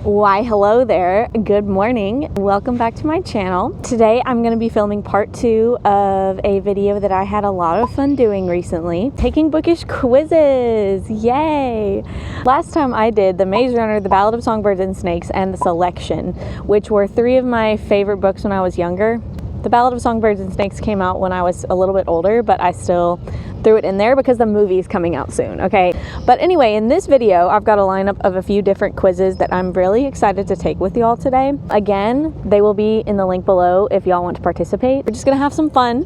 Why, hello there. Good morning. Welcome back to my channel. Today I'm going to be filming part 2 of a video that I had a lot of fun doing recently. Taking bookish quizzes. Yay! Last time I did The Maze Runner, The Ballad of Songbirds and Snakes, and The Selection, which were 3 of my favorite books when I was younger. The Ballad of Songbirds and Snakes came out when I was a little bit older, but I still threw it in there because the movie's coming out soon, okay? But anyway, in this video, I've got a lineup of a few different quizzes that I'm really excited to take with y'all today. Again, they will be in the link below if y'all want to participate. We're just gonna have some fun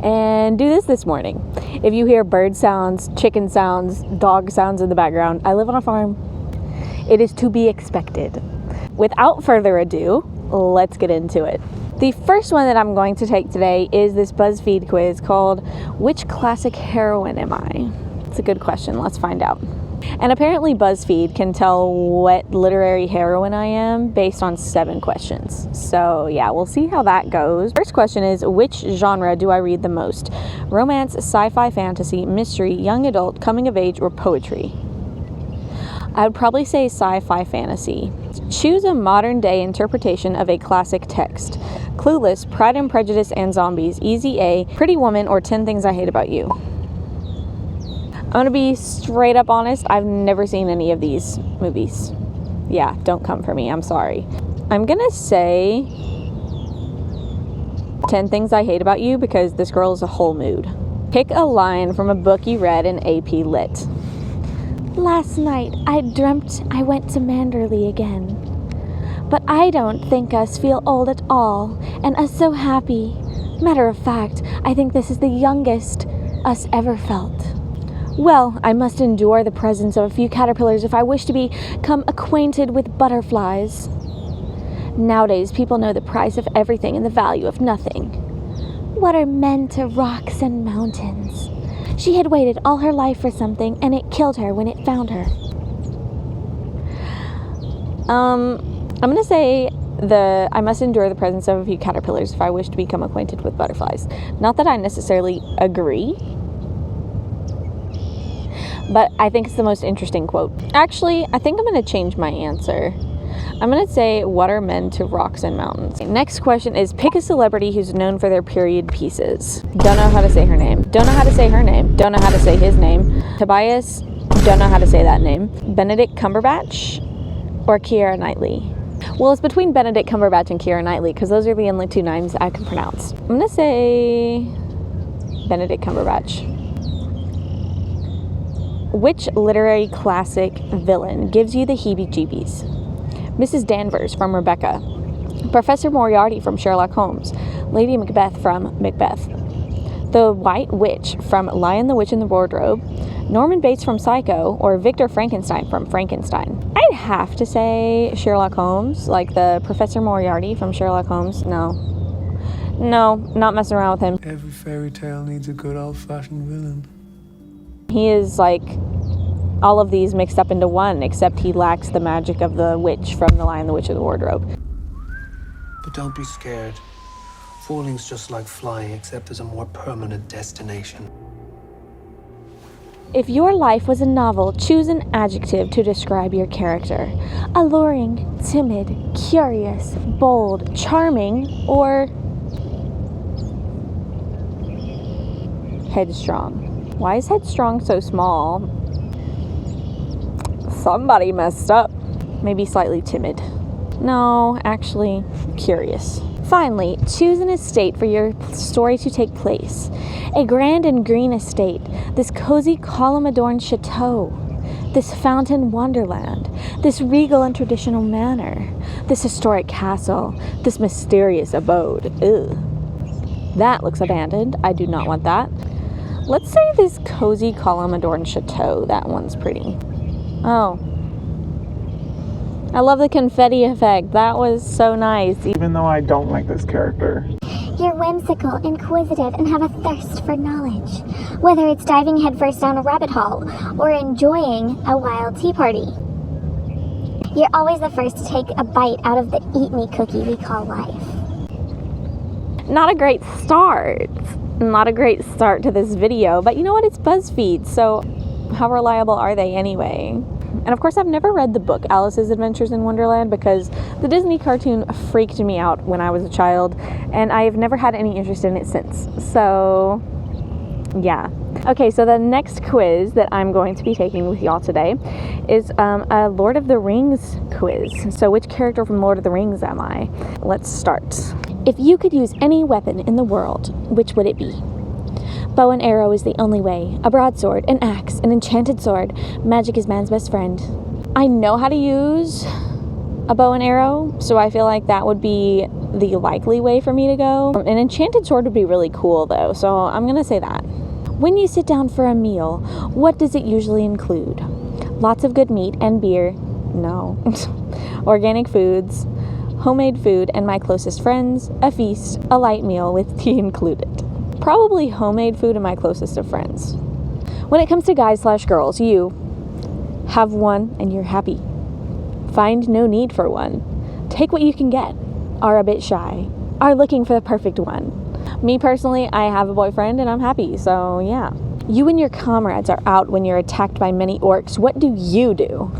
and do this morning. If you hear bird sounds, chicken sounds, dog sounds in the background, I live on a farm. It is to be expected. Without further ado, let's get into it. The first one that I'm going to take today is this BuzzFeed quiz called, "Which classic heroine am I?" It's a good question. Let's find out. And apparently BuzzFeed can tell what literary heroine I am based on 7 questions. So yeah, we'll see how that goes. First question is, which genre do I read the most? Romance, sci-fi, fantasy, mystery, young adult, coming of age, or poetry? I would probably say sci-fi fantasy. Choose a modern day interpretation of a classic text. Clueless, Pride and Prejudice and Zombies, Easy A, Pretty Woman, or 10 Things I Hate About You. I'm gonna be straight up honest, I've never seen any of these movies. Yeah, don't come for me, I'm sorry. I'm gonna say 10 Things I Hate About You because this girl is a whole mood. Pick a line from a book you read in AP Lit. Last night I dreamt I went to Manderley again. But I don't think us feel old at all, and us so happy. Matter of fact, I think this is the youngest us ever felt. Well, I must endure the presence of a few caterpillars if I wish to become acquainted with butterflies. Nowadays, people know the price of everything and the value of nothing. What are men to rocks and mountains? She had waited all her life for something, and it killed her when it found her. I'm going to say I must endure the presence of a few caterpillars if I wish to become acquainted with butterflies. Not that I necessarily agree, but I think it's the most interesting quote. Actually, I think I'm going to change my answer. I'm going to say, what are men to rocks and mountains? Next question is, pick a celebrity who's known for their period pieces. Don't know how to say her name. Don't know how to say her name. Don't know how to say his name. Tobias, don't know how to say that name. Benedict Cumberbatch or Keira Knightley? Well, it's between Benedict Cumberbatch and Keira Knightley because those are the only 2 names I can pronounce. I'm going to say Benedict Cumberbatch. Which literary classic villain gives you the heebie-jeebies? Mrs. Danvers from Rebecca, Professor Moriarty from Sherlock Holmes, Lady Macbeth from Macbeth, the White Witch from Lion, the Witch, and the Wardrobe, Norman Bates from Psycho, or Victor Frankenstein from Frankenstein? I'd have to say Sherlock Holmes, like the Professor Moriarty from Sherlock Holmes. No, not messing around with him. Every fairy tale needs a good old-fashioned villain. He is like all of these mixed up into one, except he lacks the magic of the witch from The Lion, the Witch, and the Wardrobe. But don't be scared. Falling's just like flying, except there's a more permanent destination. If your life was a novel, choose an adjective to describe your character. Alluring, timid, curious, bold, charming, or headstrong. Why is headstrong so small? Somebody messed up. Maybe slightly timid. No, actually, curious. Finally, choose an estate for your story to take place. A grand and green estate, this cozy column-adorned chateau, this fountain wonderland, this regal and traditional manor, this historic castle, this mysterious abode. Ugh. That looks abandoned. I do not want that. Let's say this cozy column-adorned chateau. That one's pretty. Oh. I love the confetti effect. That was so nice. Even though I don't like this character. You're whimsical, inquisitive, and have a thirst for knowledge. Whether it's diving headfirst down a rabbit hole or enjoying a wild tea party. You're always the first to take a bite out of the eat-me cookie we call life. Not a great start. Not a great start to this video, but you know what? It's BuzzFeed, so how reliable are they anyway? And of course, I've never read the book Alice's Adventures in Wonderland because the Disney cartoon freaked me out when I was a child, and I have never had any interest in it since. So, yeah. Okay, so the next quiz that I'm going to be taking with y'all today is a Lord of the Rings quiz. So which character from Lord of the Rings am I? Let's start. If you could use any weapon in the world, which would it be? Bow and arrow is the only way. A broadsword, an axe, an enchanted sword. Magic is man's best friend. I know how to use a bow and arrow, so I feel like that would be the likely way for me to go. An enchanted sword would be really cool though, so I'm gonna say that. When you sit down for a meal, what does it usually include? Lots of good meat and beer. No. Organic foods, homemade food, and my closest friends, a feast, a light meal with tea included. Probably homemade food and my closest of friends. When it comes to guys/girls, you have one and you're happy. Find no need for one. Take what you can get. Are a bit shy. Are looking for the perfect one. Me personally, I have a boyfriend and I'm happy, so yeah. You and your comrades are out when you're attacked by many orcs. What do you do?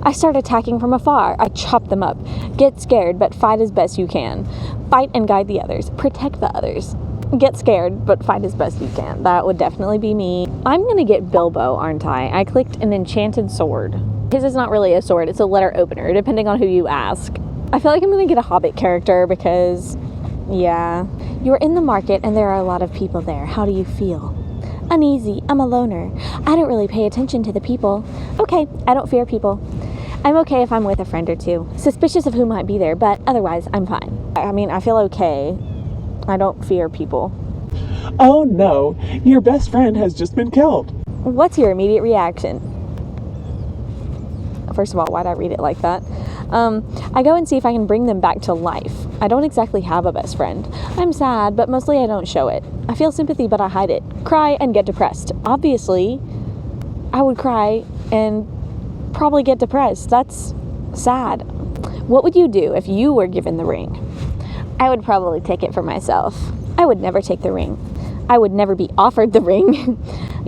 I start attacking from afar. I chop them up. Get scared, but fight as best you can. Fight and guide the others. Protect the others. Get scared, but fight as best you can. That would definitely be me. I'm gonna get Bilbo, aren't I? I clicked an enchanted sword. His is not really a sword, it's a letter opener, depending on who you ask. I feel like I'm gonna get a Hobbit character because, yeah. You're in the market and there are a lot of people there. How do you feel? Uneasy. I'm a loner. I don't really pay attention to the people. Okay, I don't fear people. I'm okay if I'm with a friend or two. Suspicious of who might be there, but otherwise I'm fine. I mean, I feel okay. I don't fear people. Oh no, your best friend has just been killed. What's your immediate reaction? First of all, why'd I read it like that? I go and see if I can bring them back to life. I don't exactly have a best friend. I'm sad, but mostly I don't show it. I feel sympathy, but I hide it. Cry and get depressed. Obviously, I would cry and probably get depressed. That's sad. What would you do if you were given the ring? I would probably take it for myself. I would never take the ring. I would never be offered the ring.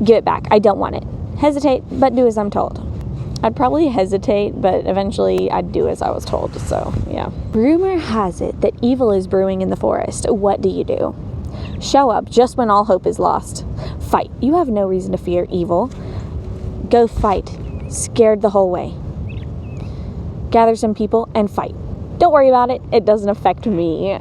Give it back. I don't want it. Hesitate, but do as I'm told. I'd probably hesitate, but eventually I'd do as I was told, so yeah. Rumor has it that evil is brewing in the forest. What do you do? Show up just when all hope is lost. Fight. You have no reason to fear evil. Go fight. Scared the whole way. Gather some people and fight. Don't worry about it. It doesn't affect me.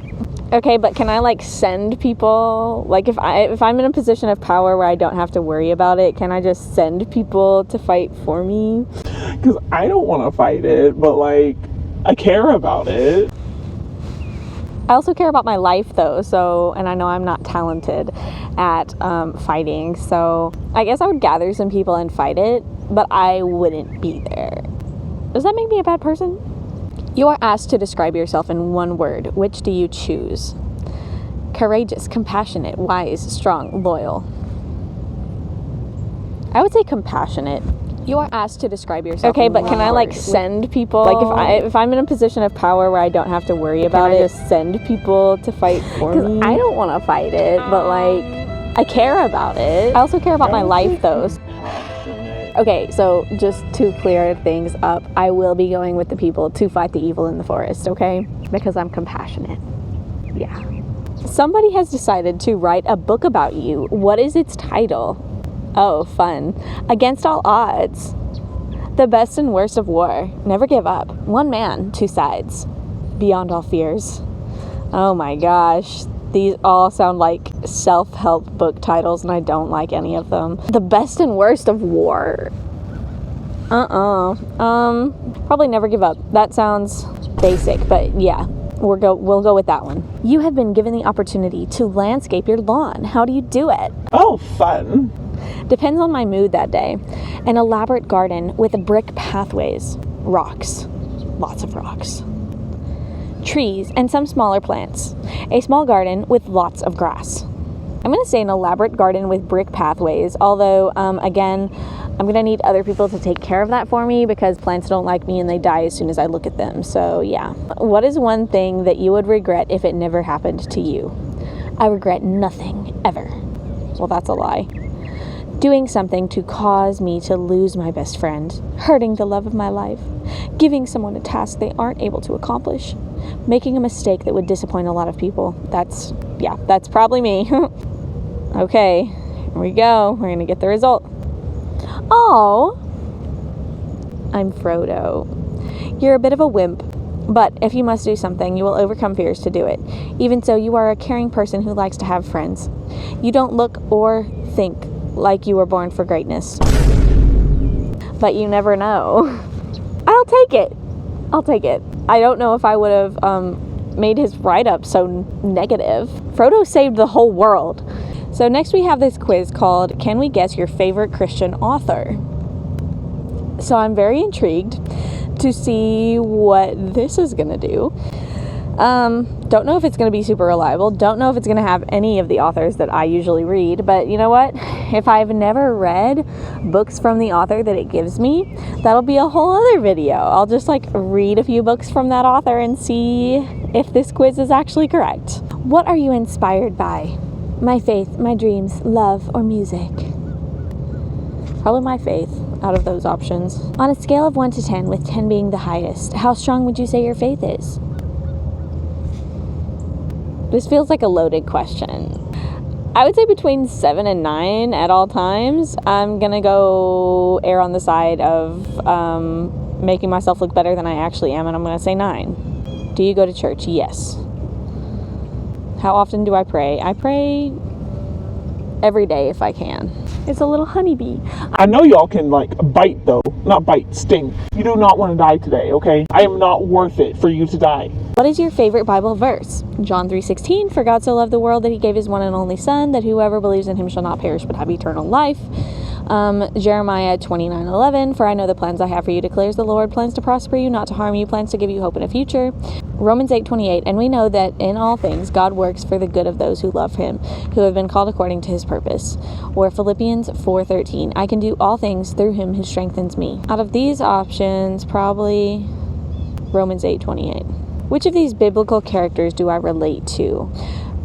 Okay, but can I like send people? Like if I'm in a position of power where I don't have to worry about it, can I just send people to fight for me? Because I don't want to fight it, but like I care about it. I also care about my life though, so, and I know I'm not talented at fighting, so I guess I would gather some people and fight it, but I wouldn't be there. Does that make me a bad person? You are asked to describe yourself in one word. Which do you choose? Courageous, compassionate, wise, strong, loyal. I would say compassionate. You are asked to describe yourself. Okay, but can I like send people? Like if I'm in a position of power where I don't have to worry about it, just send people to fight for me? I don't want to fight it, but like I care about it. I also care about my life though. Okay, so just to clear things up, I will be going with the people to fight the evil in the forest, okay? Because I'm compassionate. Yeah. Somebody has decided to write a book about you. What is its title? Oh, fun. Against all odds. The best and worst of war. Never give up. One man, two sides. Beyond all fears. Oh my gosh. These all sound like self-help book titles, and I don't like any of them. The best and worst of war. Probably never give up. That sounds basic, but yeah, we'll go with that one. You have been given the opportunity to landscape your lawn. How do you do it? Oh, fun. Depends on my mood that day. An elaborate garden with brick pathways. Rocks. Lots of rocks. Trees, and some smaller plants. A small garden with lots of grass. I'm going to say an elaborate garden with brick pathways, although, again, I'm going to need other people to take care of that for me because plants don't like me and they die as soon as I look at them, so yeah. What is one thing that you would regret if it never happened to you? I regret nothing, ever. Well, that's a lie. doing something to cause me to lose my best friend, hurting the love of my life, giving someone a task they aren't able to accomplish, making a mistake that would disappoint a lot of people. That's probably me. Okay, here we go. We're gonna get the result. Oh, I'm Frodo. You're a bit of a wimp, but if you must do something, you will overcome fears to do it. Even so, you are a caring person who likes to have friends. You don't look or think like you were born for greatness, but you never know. I'll take it. I don't know if I would have made his write-up so negative. Frodo saved the whole world. So next we have this quiz called Can We Guess Your Favorite Christian Author? So I'm very intrigued to see what this is going to do. Don't know if it's going to be super reliable. Don't know if it's going to have any of the authors that I usually read. But you know what? If I've never read books from the author that it gives me, that'll be a whole other video. I'll just read a few books from that author and see if this quiz is actually correct. What are you inspired by? My faith, my dreams, love, or music? Probably my faith out of those options. On a scale of 1 to 10, with 10 being the highest, how strong would you say your faith is? This feels like a loaded question. I would say between 7 and 9 at all times. I'm gonna go err on the side of making myself look better than I actually am, and I'm gonna say 9. Do you go to church? Yes. How often do I pray? I pray every day if I can. It's a little honeybee. I know y'all can bite though. Not bite, sting. You do not want to die today, okay? I am not worth it for you to die. What is your favorite Bible verse? John 3:16, for God so loved the world that he gave his one and only son, that whoever believes in him shall not perish but have eternal life. Jeremiah 29:11, for I know the plans I have for you, declares the Lord, plans to prosper you, not to harm you, plans to give you hope and a future. Romans 8:28, and we know that in all things God works for the good of those who love him, who have been called according to his purpose. Or Philippians 4:13, I can do all things through him who strengthens me. Out of these options, probably Romans 8:28. Which of these biblical characters do I relate to?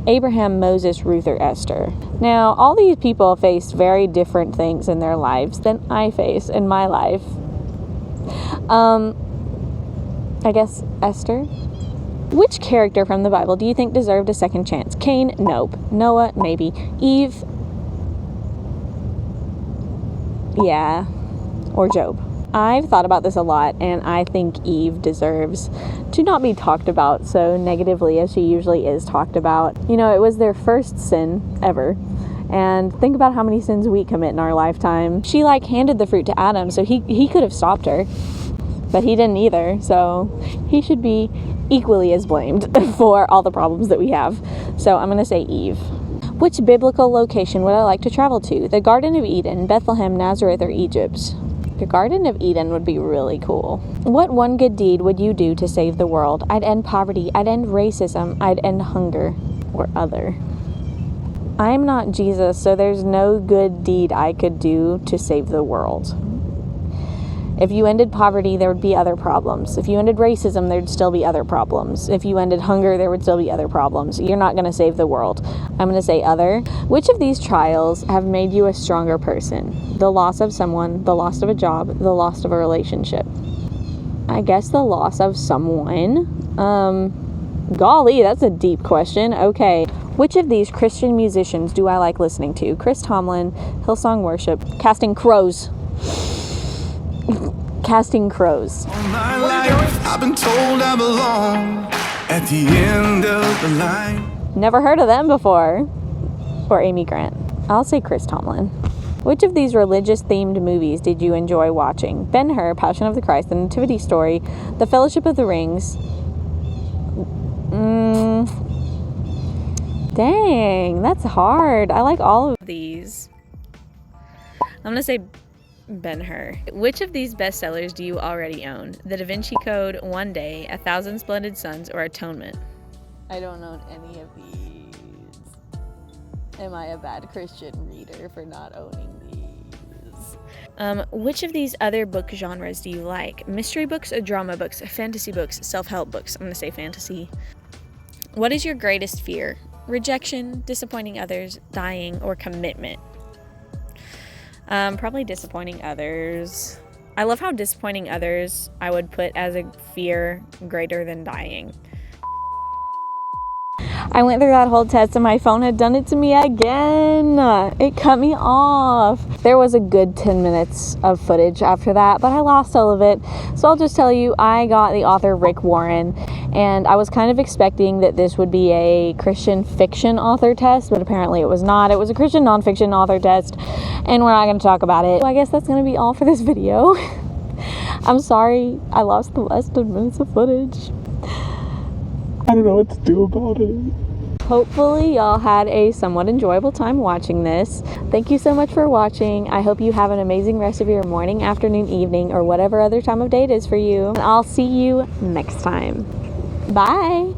Abraham, Moses, Ruth, or Esther. Now, all these people faced very different things in their lives than I face in my life. I guess Esther. Which character from the Bible do you think deserved a second chance? Cain? Nope. Noah? Maybe. Eve? Yeah. Or Job. I've thought about this a lot, and I think Eve deserves to not be talked about so negatively as she usually is talked about. You know, it was their first sin ever. And think about how many sins we commit in our lifetime. She handed the fruit to Adam, so he could have stopped her. But he didn't either, so he should be equally as blamed for all the problems that we have. So I'm going to say Eve. Which biblical location would I like to travel to? The Garden of Eden, Bethlehem, Nazareth, or Egypt? The Garden of Eden would be really cool. What one good deed would you do to save the world? I'd end poverty, I'd end racism, I'd end hunger, or other. I'm not Jesus, so there's no good deed I could do to save the world. If you ended poverty, there would be other problems. If you ended racism, there'd still be other problems. If you ended hunger, there would still be other problems. You're not going to save the world. I'm going to say other. Which of these trials have made you a stronger person? The loss of someone, the loss of a job, the loss of a relationship. I guess the loss of someone. Golly, that's a deep question. Okay. Which of these Christian musicians do I like listening to? Chris Tomlin, Hillsong Worship, Casting Crows. Casting Crows. All my life, I've been told I belong at the end of the line. Never heard of them before. Or Amy Grant. I'll say Chris Tomlin. Which of these religious-themed movies did you enjoy watching? Ben-Hur, Passion of the Christ, The Nativity Story, The Fellowship of the Rings. Dang, that's hard. I like all of these. I'm going to say Ben-Hur. Which of these bestsellers do you already own? The Da Vinci Code, One Day, 1,000 Splendid Suns, or Atonement? I don't own any of these. Am I a bad Christian reader for not owning these? Which of these other book genres do you like? Mystery books, drama books, fantasy books, self-help books? I'm going to say fantasy. What is your greatest fear? Rejection, disappointing others, dying, or commitment? Probably disappointing others. I love how disappointing others I would put as a fear greater than dying. I went through that whole test and my phone had done it to me again. It cut me off. There was a good 10 minutes of footage after that, but I lost all of it. So I'll just tell you, I got the author Rick Warren, and I was kind of expecting that this would be a Christian fiction author test, but apparently it was not. It was a Christian nonfiction author test, and we're not going to talk about it. So I guess that's going to be all for this video. I'm sorry I lost the last 10 minutes of footage. I don't know what to do about it. Hopefully y'all had a somewhat enjoyable time watching this. Thank you so much for watching. I hope you have an amazing rest of your morning, afternoon, evening, or whatever other time of day it is for you. And I'll see you next time. Bye!